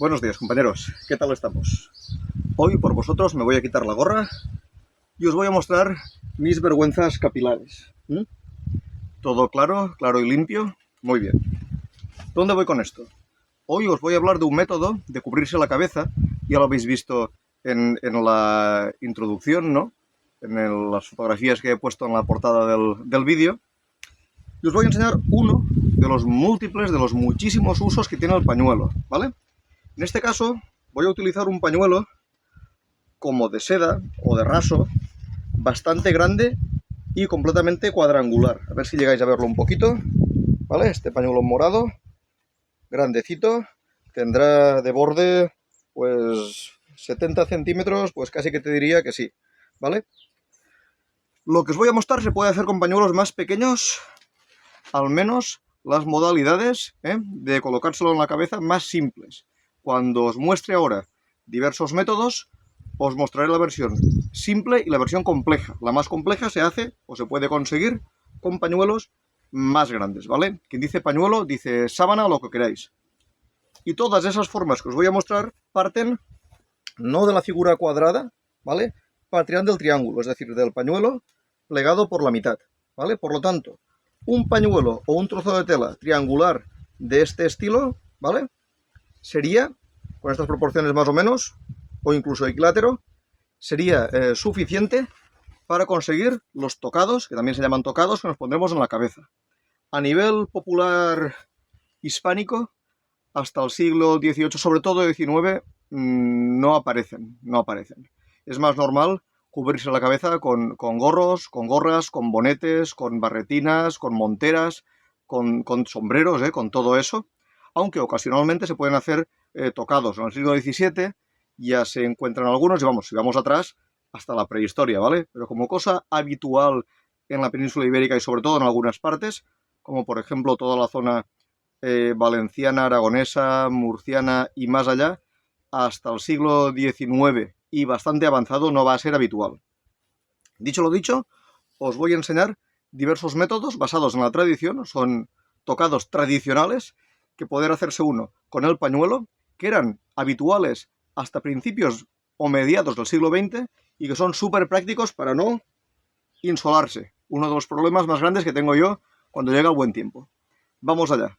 Buenos días, compañeros. ¿Qué tal estamos? Hoy por vosotros me voy a quitar la gorra y os voy a mostrar mis vergüenzas capilares. ¿Todo claro? ¿Claro y limpio? Muy bien. ¿Dónde voy con esto? Hoy os voy a hablar de un método de cubrirse la cabeza. Ya lo habéis visto en la introducción, ¿no? Las fotografías que he puesto en la portada del vídeo. Y os voy a enseñar uno de los múltiples, de los muchísimos usos que tiene el pañuelo, ¿vale? En este caso voy a utilizar un pañuelo como de seda o de raso, bastante grande y completamente cuadrangular. A ver si llegáis a verlo un poquito, ¿vale? Este pañuelo morado, grandecito, tendrá de borde pues 70 centímetros, pues casi que te diría que sí, ¿vale? Lo que os voy a mostrar se puede hacer con pañuelos más pequeños, al menos las modalidades de colocárselo en la cabeza más simples. Cuando os muestre ahora diversos métodos, os mostraré la versión simple y la versión compleja. La más compleja se hace o se puede conseguir con pañuelos más grandes, ¿vale? Quien dice pañuelo dice sábana o lo que queráis. Y todas esas formas que os voy a mostrar parten no de la figura cuadrada, ¿vale? Partirán del triángulo, es decir, del pañuelo plegado por la mitad, ¿vale? Por lo tanto, un pañuelo o un trozo de tela triangular de este estilo, ¿vale? Sería, con estas proporciones más o menos, o incluso equilátero, sería suficiente para conseguir los tocados, que también se llaman tocados, que nos pondremos en la cabeza. A nivel popular hispánico, hasta el siglo XVIII, sobre todo XIX, no aparecen. Es más normal cubrirse la cabeza con gorros, con gorras, con bonetes, con barretinas, con monteras, con sombreros, con todo eso, aunque ocasionalmente se pueden hacer tocados. En el siglo XVII ya se encuentran algunos, y vamos, si vamos atrás, hasta la prehistoria, ¿vale? Pero como cosa habitual en la península ibérica y sobre todo en algunas partes, como por ejemplo toda la zona valenciana, aragonesa, murciana y más allá, hasta el siglo XIX y bastante avanzado no va a ser habitual. Dicho lo dicho, os voy a enseñar diversos métodos basados en la tradición, son tocados tradicionales, que poder hacerse uno con el pañuelo, que eran habituales hasta principios o mediados del siglo XX y que son súper prácticos para no insolarse, uno de los problemas más grandes que tengo yo cuando llega el buen tiempo. Vamos allá.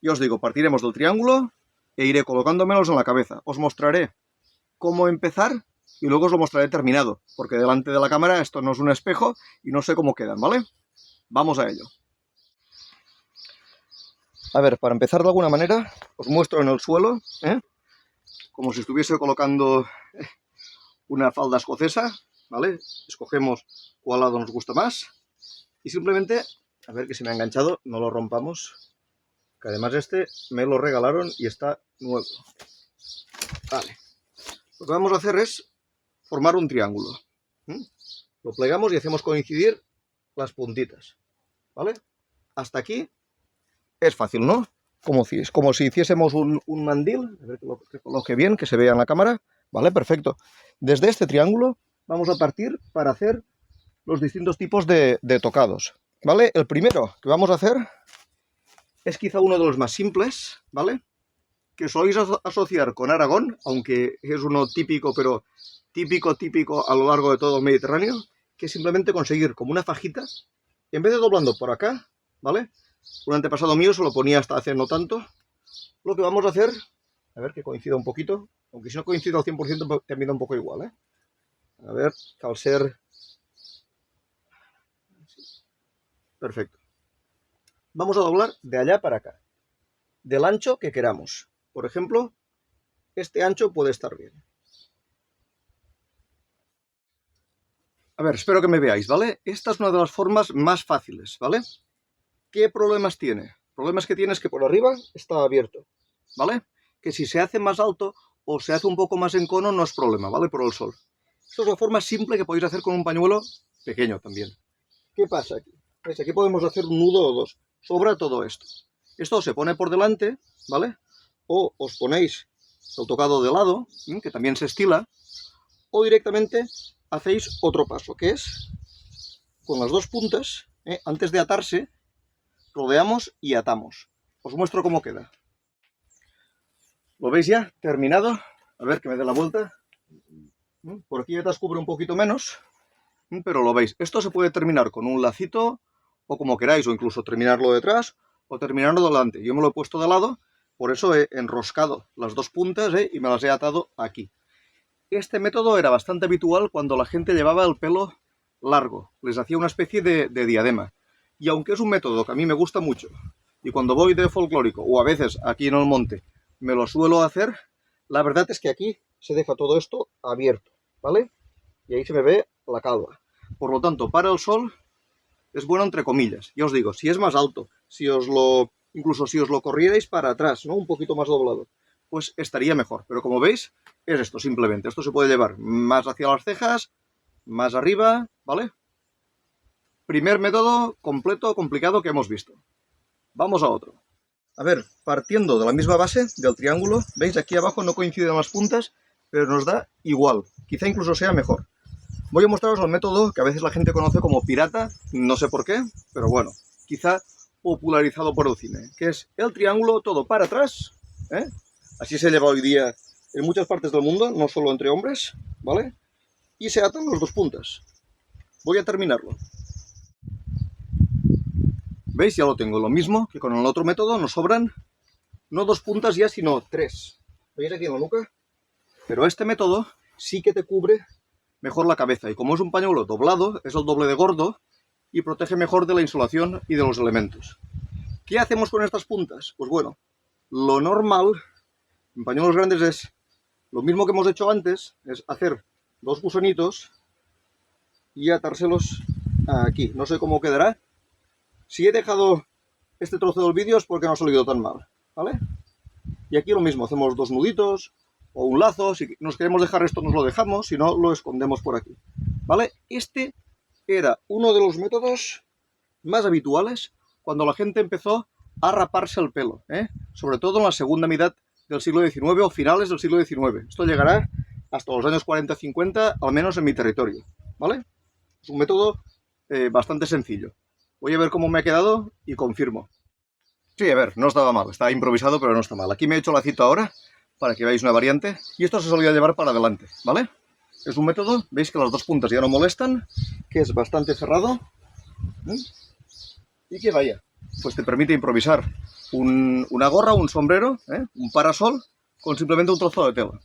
Ya os digo, partiremos del triángulo e iré colocándomelos en la cabeza. Os mostraré cómo empezar y luego os lo mostraré terminado, porque delante de la cámara esto no es un espejo y no sé cómo quedan, ¿vale? Vamos a ello. A ver, para empezar de alguna manera, os muestro en el suelo, como si estuviese colocando una falda escocesa, ¿vale? Escogemos cuál lado nos gusta más y simplemente, a ver que se me ha enganchado, no lo rompamos, que además este me lo regalaron y está nuevo. Vale. Lo que vamos a hacer es formar un triángulo. Lo plegamos y hacemos coincidir las puntitas, ¿vale? Hasta aquí es fácil, ¿no? Como si hiciésemos un mandil, a ver que coloque bien, que se vea en la cámara, ¿vale? Perfecto. Desde este triángulo vamos a partir para hacer los distintos tipos de tocados, ¿vale? El primero que vamos a hacer es quizá uno de los más simples, ¿vale? Que soléis asociar con Aragón, aunque es uno típico, pero típico a lo largo de todo el Mediterráneo, que es simplemente conseguir como una fajita, en vez de doblando por acá, ¿vale? Un antepasado mío se lo ponía hasta hace no tanto. Lo que vamos a hacer, a ver que coincida un poquito, aunque si no coincide al 100% también da un poco igual, ¿eh? A ver, que al ser... Perfecto. Vamos a doblar de allá para acá, del ancho que queramos. Por ejemplo, este ancho puede estar bien. A ver, espero que me veáis, ¿vale? Esta es una de las formas más fáciles, ¿vale? ¿Qué problemas tiene? Problemas que tiene es que por arriba está abierto, ¿vale? Que si se hace más alto o se hace un poco más en cono no es problema, ¿vale? Por el sol. Esta es la forma simple que podéis hacer con un pañuelo pequeño también. ¿Qué pasa aquí? ¿Veis? Aquí podemos hacer un nudo o dos. Sobra todo esto. Esto se pone por delante, ¿vale? O os ponéis el tocado de lado, que también se estila, o directamente hacéis otro paso, que es con las dos puntas, antes de atarse, rodeamos y atamos. Os muestro cómo queda. ¿Lo veis ya? Terminado. A ver, que me dé la vuelta. Por aquí ya cubre un poquito menos, pero lo veis. Esto se puede terminar con un lacito o como queráis, o incluso terminarlo detrás o terminarlo delante. Yo me lo he puesto de lado, por eso he enroscado las dos puntas y me las he atado aquí. Este método era bastante habitual cuando la gente llevaba el pelo largo. Les hacía una especie de diadema. Y aunque es un método que a mí me gusta mucho, y cuando voy de folclórico, o a veces aquí en el monte, me lo suelo hacer, la verdad es que aquí se deja todo esto abierto, ¿vale? Y ahí se me ve la calva. Por lo tanto, para el sol es bueno entre comillas. Ya os digo, si es más alto, incluso si os lo corrierais para atrás, ¿no? Un poquito más doblado, pues estaría mejor. Pero como veis, es esto simplemente. Esto se puede llevar más hacia las cejas, más arriba, ¿vale? Primer método completo, complicado que hemos visto. Vamos a otro. A ver, partiendo de la misma base del triángulo, ¿veis? Aquí abajo no coinciden las puntas, pero nos da igual. Quizá incluso sea mejor. Voy a mostraros el método que a veces la gente conoce como pirata, no sé por qué, pero bueno, quizá popularizado por el cine, que es el triángulo todo para atrás, ¿eh? Así se lleva hoy día en muchas partes del mundo, no solo entre hombres, ¿vale? Y se atan las dos puntas. Voy a terminarlo. ¿Veis? Ya lo tengo. Lo mismo que con el otro método, nos sobran no dos puntas ya, sino tres. ¿Veis aquí en la nuca? Pero este método sí que te cubre mejor la cabeza. Y como es un pañuelo doblado, es el doble de gordo y protege mejor de la insolación y de los elementos. ¿Qué hacemos con estas puntas? Pues bueno, lo normal en pañuelos grandes es lo mismo que hemos hecho antes, es hacer dos gusanitos y atárselos aquí. No sé cómo quedará. Si he dejado este trozo del vídeo es porque no ha salido tan mal, ¿vale? Y aquí lo mismo, hacemos dos nuditos o un lazo. Si nos queremos dejar esto nos lo dejamos, si no lo escondemos por aquí, ¿vale? Este era uno de los métodos más habituales cuando la gente empezó a raparse el pelo, sobre todo en la segunda mitad del siglo XIX o finales del siglo XIX. Esto llegará hasta los años 40-50, al menos en mi territorio, ¿vale? Es un método bastante sencillo. Voy a ver cómo me ha quedado y confirmo. Sí, a ver, no estaba mal, estaba improvisado, pero no está mal. Aquí me he hecho la cita ahora para que veáis una variante y esto se solía llevar para adelante, ¿vale? Es un método, veis que las dos puntas ya no molestan, que es bastante cerrado y que vaya, pues te permite improvisar una gorra, un sombrero, un parasol con simplemente un trozo de tela.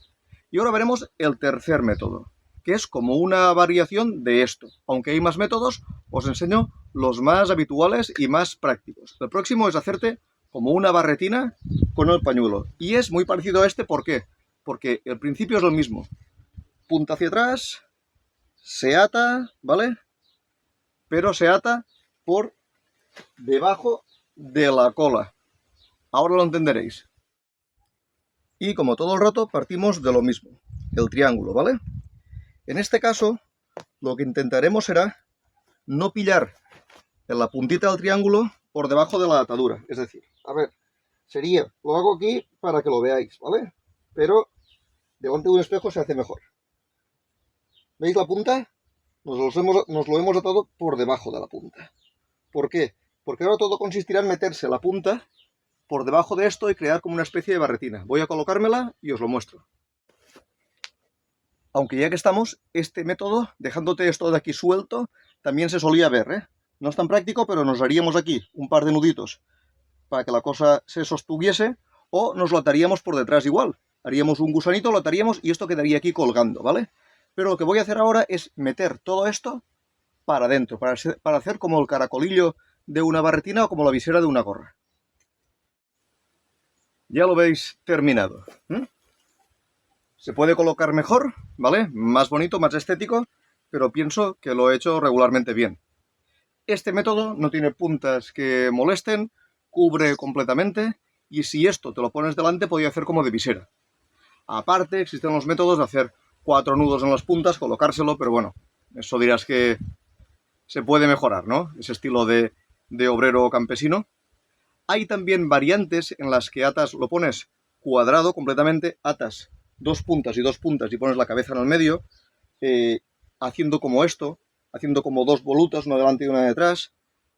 Y ahora veremos el tercer método, que es como una variación de esto. Aunque hay más métodos, os enseño los más habituales y más prácticos. El próximo es hacerte como una barretina con el pañuelo. Y es muy parecido a este, ¿por qué? Porque el principio es lo mismo. Punta hacia atrás, se ata, ¿vale? Pero se ata por debajo de la cola. Ahora lo entenderéis. Y como todo el rato partimos de lo mismo, el triángulo, ¿vale? En este caso, lo que intentaremos será no pillar en la puntita del triángulo por debajo de la atadura. Es decir, a ver, lo hago aquí para que lo veáis, ¿vale? Pero delante de un espejo se hace mejor. ¿Veis la punta? Nos lo hemos atado por debajo de la punta. ¿Por qué? Porque ahora todo consistirá en meterse la punta por debajo de esto y crear como una especie de barretina. Voy a colocármela y os lo muestro. Aunque ya que estamos, este método, dejándote esto de aquí suelto, también se solía ver, No es tan práctico, pero nos haríamos aquí un par de nuditos para que la cosa se sostuviese, o nos lo ataríamos por detrás igual. Haríamos un gusanito, lo ataríamos y esto quedaría aquí colgando, ¿vale? Pero lo que voy a hacer ahora es meter todo esto para adentro, para hacer como el caracolillo de una barretina o como la visera de una gorra. Ya lo veis terminado. Se puede colocar mejor, ¿vale? Más bonito, más estético, pero pienso que lo he hecho regularmente bien. Este método no tiene puntas que molesten, cubre completamente, y si esto te lo pones delante, podría hacer como de visera. Aparte, existen los métodos de hacer 4 nudos en las puntas, colocárselo, pero bueno, eso dirás que se puede mejorar, ¿no? Ese estilo de obrero campesino. Hay también variantes en las que lo pones cuadrado completamente, atas dos puntas y pones la cabeza en el medio, haciendo como esto, haciendo como dos volutas, una delante y una detrás,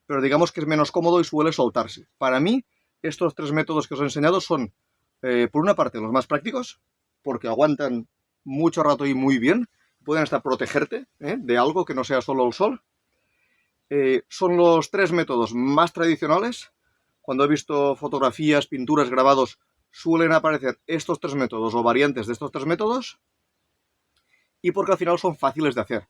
pero digamos que es menos cómodo y suele soltarse. Para mí, estos tres métodos que os he enseñado son Por una parte, los más prácticos, porque aguantan mucho rato y muy bien, pueden hasta protegerte de algo que no sea solo el sol. Son los 3 métodos más tradicionales. Cuando he visto fotografías, pinturas, grabados, suelen aparecer estos 3 métodos o variantes de estos 3 métodos. Y porque al final son fáciles de hacer.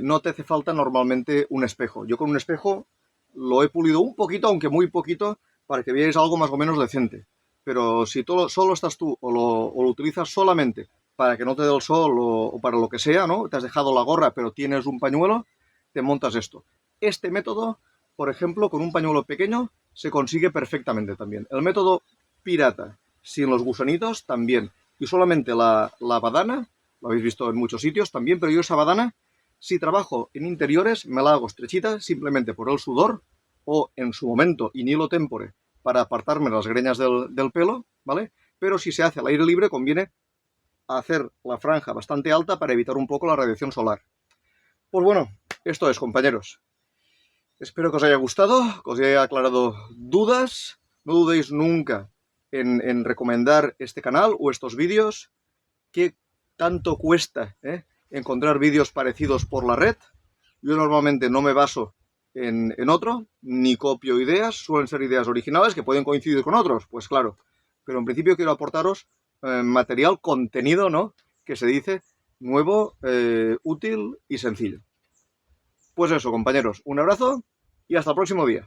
No te hace falta normalmente un espejo. Yo con un espejo lo he pulido un poquito, aunque muy poquito, para que veáis algo más o menos decente. Pero si solo estás tú o lo utilizas solamente para que no te dé el sol o para lo que sea, ¿no? Te has dejado la gorra pero tienes un pañuelo, te montas esto. Este método, por ejemplo, con un pañuelo pequeño se consigue perfectamente también. El método pirata, sin los gusanitos, también. Y solamente la badana, lo habéis visto en muchos sitios también, pero yo esa badana, si trabajo en interiores, me la hago estrechita simplemente por el sudor o en su momento in illo tempore para apartarme las greñas del pelo, ¿vale? Pero si se hace al aire libre conviene hacer la franja bastante alta para evitar un poco la radiación solar. Pues bueno, esto es, compañeros. Espero que os haya gustado, que os haya aclarado dudas. No dudéis nunca en recomendar este canal o estos vídeos. ¿Qué tanto cuesta encontrar vídeos parecidos por la red? Yo normalmente no me baso en otro, ni copio ideas, suelen ser ideas originales que pueden coincidir con otros, pues claro. Pero en principio quiero aportaros material, contenido, ¿no? Que se dice nuevo, útil y sencillo. Pues eso, compañeros, un abrazo y hasta el próximo día.